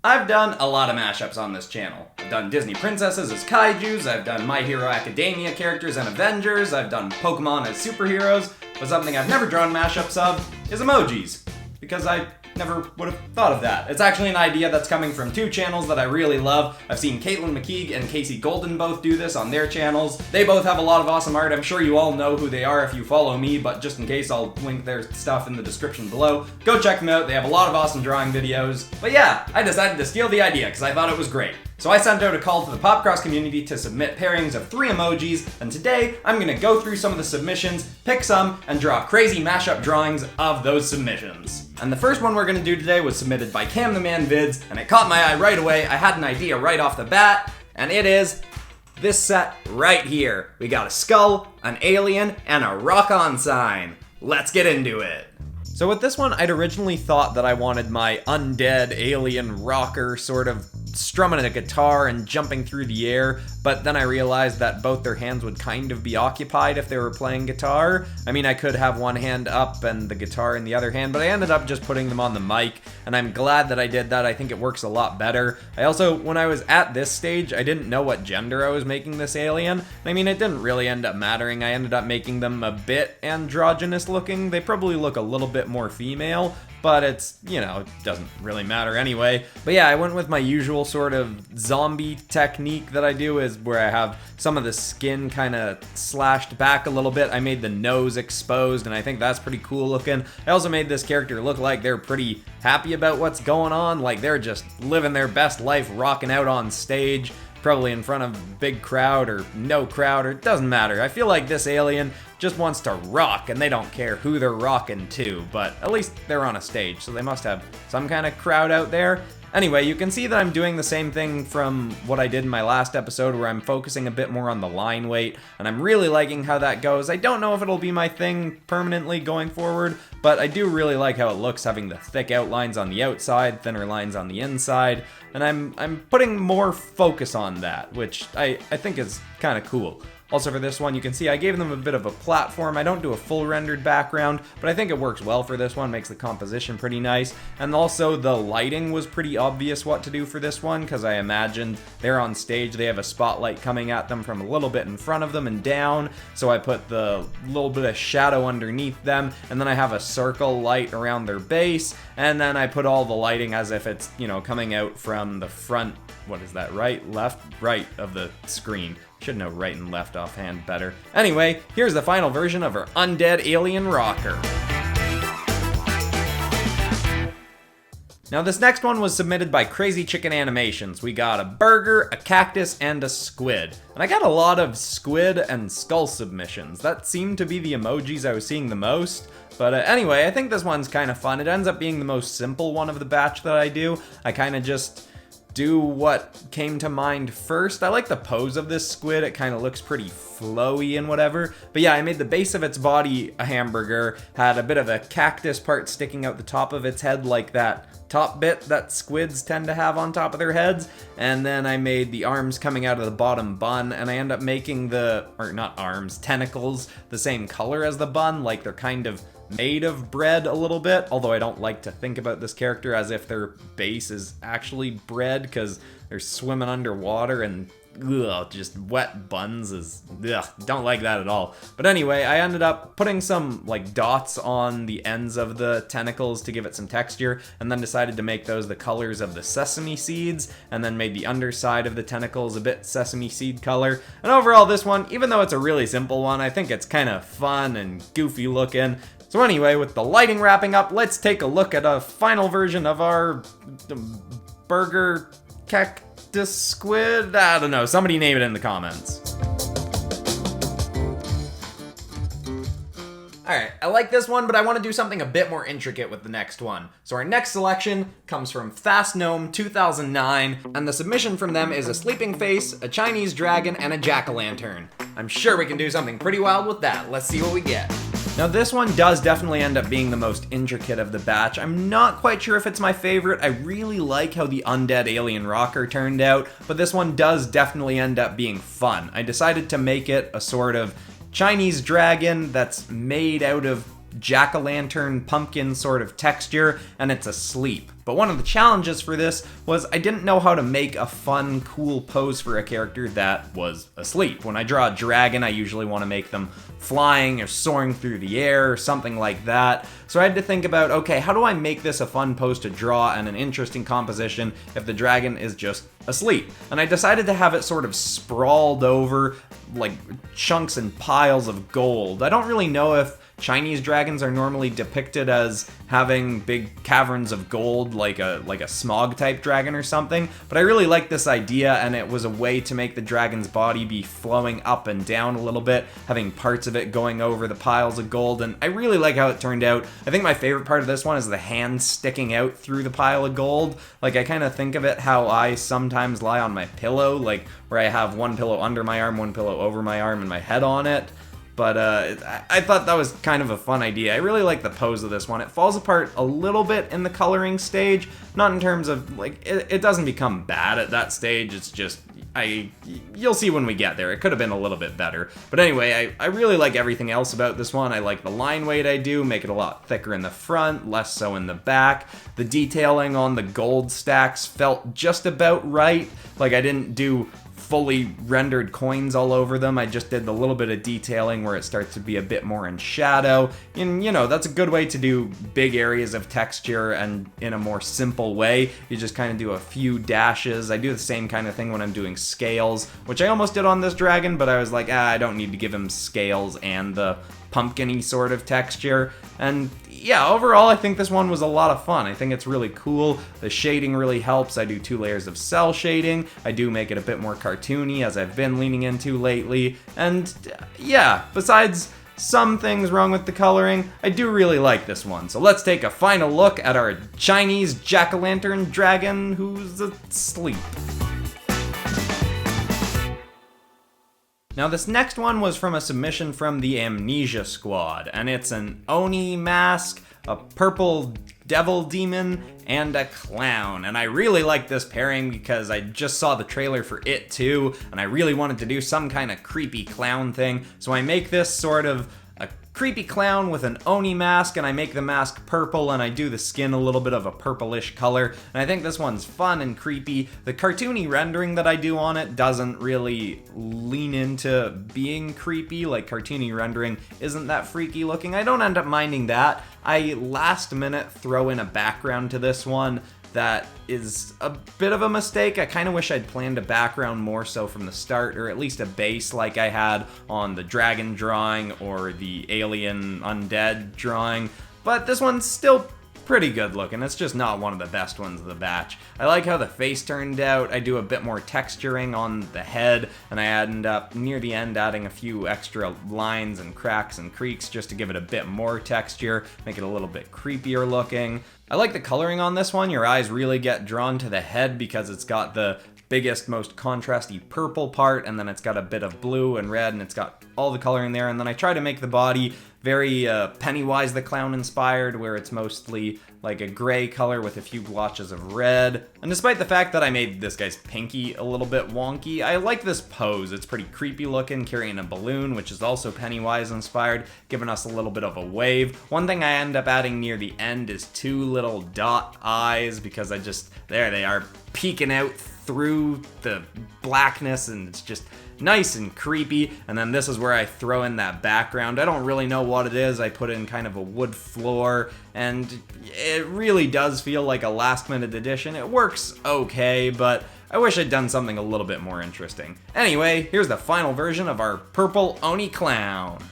I've done a lot of mashups on this channel. I've done Disney princesses as kaijus, I've done My Hero Academia characters and Avengers, I've done Pokemon as superheroes, but something I've never drawn mashups of is emojis. Because I never would have thought of that. It's actually an idea that's coming from two channels that I really love. I've seen Katelyn, McCaigue, and Kasey both do this on their channels. They both have a lot of awesome art. I'm sure you all know who they are if you follow me, but just in case, I'll link their stuff in the description below. Go check them out. They have a lot of awesome drawing videos. But yeah, I decided to steal the idea because I thought it was great. So I sent out a call to the PopCross community to submit pairings of 3 emojis, and today I'm gonna go through some of the submissions, pick some, and draw crazy mashup drawings of those submissions. And the first one we're gonna do today was submitted by Cam the Man Vids, and it caught my eye right away. I had an idea right off the bat, and it is this set right here. We got a skull, an alien, and a rock-on sign. Let's get into it. So with this one, I'd originally thought that I wanted my undead alien rocker sort of strumming a guitar and jumping through the air, but then I realized that both their hands would kind of be occupied if they were playing guitar. I mean, I could have one hand up and the guitar in the other hand, but I ended up just putting them on the mic, and I'm glad that I did that. I think it works a lot better. I also, when I was at this stage, I didn't know what gender I was making this alien. I mean, it didn't really end up mattering. I ended up making them a bit androgynous looking. They probably look a little bit more female, but it's, you know, it doesn't really matter anyway. But yeah, I went with my usual sort of zombie technique that I do, is where I have some of the skin kind of slashed back a little bit. I made the nose exposed, and I think that's pretty cool looking. I also made this character look like they're pretty happy about what's going on, like they're just living their best life, rocking out on stage, probably in front of a big crowd or no crowd, or it doesn't matter. I feel like this alien just wants to rock, and they don't care who they're rocking to, but at least they're on a stage, so they must have some kind of crowd out there. Anyway, you can see that I'm doing the same thing from what I did in my last episode, where I'm focusing a bit more on the line weight, and I'm really liking how that goes. I don't know if it'll be my thing permanently going forward, but I do really like how it looks, having the thick outlines on the outside, thinner lines on the inside, and I'm putting more focus on that, which I think is kind of cool. Also for this one, you can see I gave them a bit of a platform. I don't do a full rendered background, but I think it works well for this one, makes the composition pretty nice. And also the lighting was pretty obvious what to do for this one, because I imagined they're on stage, they have a spotlight coming at them from a little bit in front of them and down, so I put the little bit of shadow underneath them, and then I have a circle light around their base, and then I put all the lighting as if it's, you know, coming out from the front, what is that, right, left, right of the screen. Should know right and left offhand better. Anyway, here's the final version of our undead alien rocker. Now this next one was submitted by Crazy Chicken Animations. We got a burger, a cactus, and a squid. And I got a lot of squid and skull submissions. That seemed to be the emojis I was seeing the most. But anyway, I think this one's kind of fun. It ends up being the most simple one of the batch that I do. I kind of just do what came to mind first. I like the pose of this squid. It kind of looks pretty flowy and whatever. But yeah, I made the base of its body a hamburger, had a bit of a cactus part sticking out the top of its head, like that top bit that squids tend to have on top of their heads. And then I made the arms coming out of the bottom bun, and I end up making tentacles the same color as the bun, like they're kind of made of bread a little bit, although I don't like to think about this character as if their base is actually bread, because they're swimming underwater and just wet buns is, don't like that at all. But anyway, I ended up putting some like dots on the ends of the tentacles to give it some texture, and then decided to make those the colors of the sesame seeds, and then made the underside of the tentacles a bit sesame seed color. And overall, this one, even though it's a really simple one, I think it's kind of fun and goofy looking. So anyway, with the lighting wrapping up, let's take a look at a final version of our burger cactus squid. I don't know, somebody name it in the comments. Alright, I like this one, but I want to do something a bit more intricate with the next one. So our next selection comes from Fast Gnome 2009, and the submission from them is a sleeping face, a Chinese dragon, and a jack-o'-lantern. I'm sure we can do something pretty wild with that. Let's see what we get. Now this one does definitely end up being the most intricate of the batch. I'm not quite sure if it's my favorite. I really like how the undead alien rocker turned out, but this one does definitely end up being fun. I decided to make it a sort of Chinese dragon that's made out of jack-o'-lantern pumpkin sort of texture, and it's asleep. But one of the challenges for this was I didn't know how to make a fun, cool pose for a character that was asleep. When I draw a dragon, I usually want to make them flying or soaring through the air or something like that. So I had to think about, okay, how do I make this a fun pose to draw and an interesting composition if the dragon is just asleep? And I decided to have it sort of sprawled over like chunks and piles of gold. I don't really know if Chinese dragons are normally depicted as having big caverns of gold like a smog type dragon or something, but I really like this idea, and it was a way to make the dragon's body be flowing up and down a little bit, having parts of it going over the piles of gold, and I really like how it turned out. I think my favorite part of this one is the hand sticking out through the pile of gold. Like, I kind of think of it how I sometimes lie on my pillow, like where I have one pillow under my arm, one pillow over my arm, and my head on it. But I thought that was kind of a fun idea. I really like the pose of this one. It falls apart a little bit in the coloring stage, not in terms of, like, it doesn't become bad at that stage. It's just, you'll see when we get there. It could have been a little bit better. But anyway, I really like everything else about this one. I like the line weight I do, make it a lot thicker in the front, less so in the back. The detailing on the gold stacks felt just about right. Like, I didn't do fully rendered coins all over them. I just did the little bit of detailing where it starts to be a bit more in shadow. And, you know, that's a good way to do big areas of texture and in a more simple way. You just kind of do a few dashes. I do the same kind of thing when I'm doing scales, which I almost did on this dragon, but I was like, I don't need to give him scales and the pumpkin-y sort of texture. And yeah, overall I think this one was a lot of fun. I think it's really cool. The shading really helps. I do 2 layers of cell shading. I do make it a bit more cartoony, as I've been leaning into lately. And yeah, besides some things wrong with the coloring, I do really like this one. So let's take a final look at our Chinese jack-o'-lantern dragon who's asleep. Now this next one was from a submission from the Amnesia Squad, and it's an Oni mask, a purple devil demon, and a clown. And I really like this pairing because I just saw the trailer for it too, and I really wanted to do some kind of creepy clown thing, so I make this sort of creepy clown with an Oni mask, and I make the mask purple, and I do the skin a little bit of a purplish color, and I think this one's fun and creepy. The cartoony rendering that I do on it doesn't really lean into being creepy. Like, cartoony rendering isn't that freaky looking. I don't end up minding that. I last minute throw in a background to this one that is a bit of a mistake. I kind of wish I'd planned a background more so from the start, or at least a base like I had on the dragon drawing or the alien undead drawing, but this one's still pretty good looking. It's just not one of the best ones of the batch. I like how the face turned out. I do a bit more texturing on the head, and I end up near the end adding a few extra lines and cracks and creaks just to give it a bit more texture, make it a little bit creepier looking. I like the coloring on this one. Your eyes really get drawn to the head because it's got the biggest, most contrasty purple part, and then it's got a bit of blue and red, and it's got all the color in there. And then I try to make the body very Pennywise the Clown inspired, where it's mostly like a gray color with a few blotches of red. And despite the fact that I made this guy's pinky a little bit wonky, I like this pose. It's pretty creepy looking, carrying a balloon, which is also Pennywise inspired, giving us a little bit of a wave. One thing I end up adding near the end is 2 little dot eyes, because there they are, peeking out through the blackness, and it's just nice and creepy. And then this is where I throw in that background. I don't really know what it is. I put in kind of a wood floor, and it really does feel like a last-minute addition. It works okay, but I wish I'd done something a little bit more interesting. Anyway, here's the final version of our purple Oni Clown.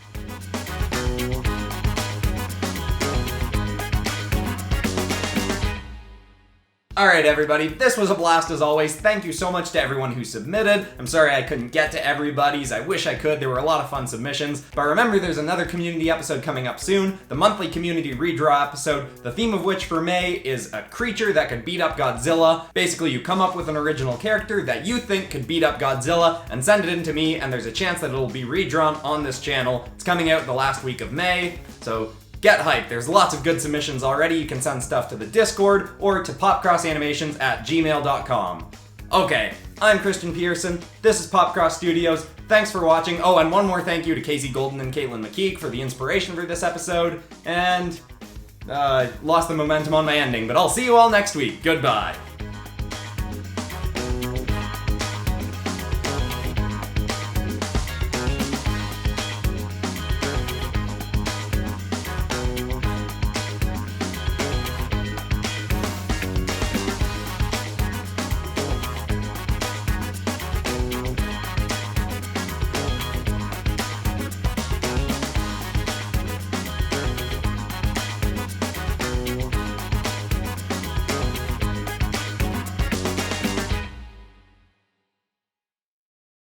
Alright everybody, this was a blast as always. Thank you so much to everyone who submitted. I'm sorry I couldn't get to everybody's. I wish I could. There were a lot of fun submissions. But remember, there's another community episode coming up soon, the monthly community redraw episode, the theme of which for May is a creature that could beat up Godzilla. Basically, you come up with an original character that you think could beat up Godzilla and send it in to me, and there's a chance that it'll be redrawn on this channel. It's coming out the last week of May, so get hyped. There's lots of good submissions already. You can send stuff to the Discord or to popcrossanimations@gmail.com. Okay, I'm Christian Pearson. This is PopCross Studios. Thanks for watching. Oh, and one more thank you to Kasey Golden and Katelyn McCaigue for the inspiration for this episode. And, lost the momentum on my ending, but I'll see you all next week. Goodbye.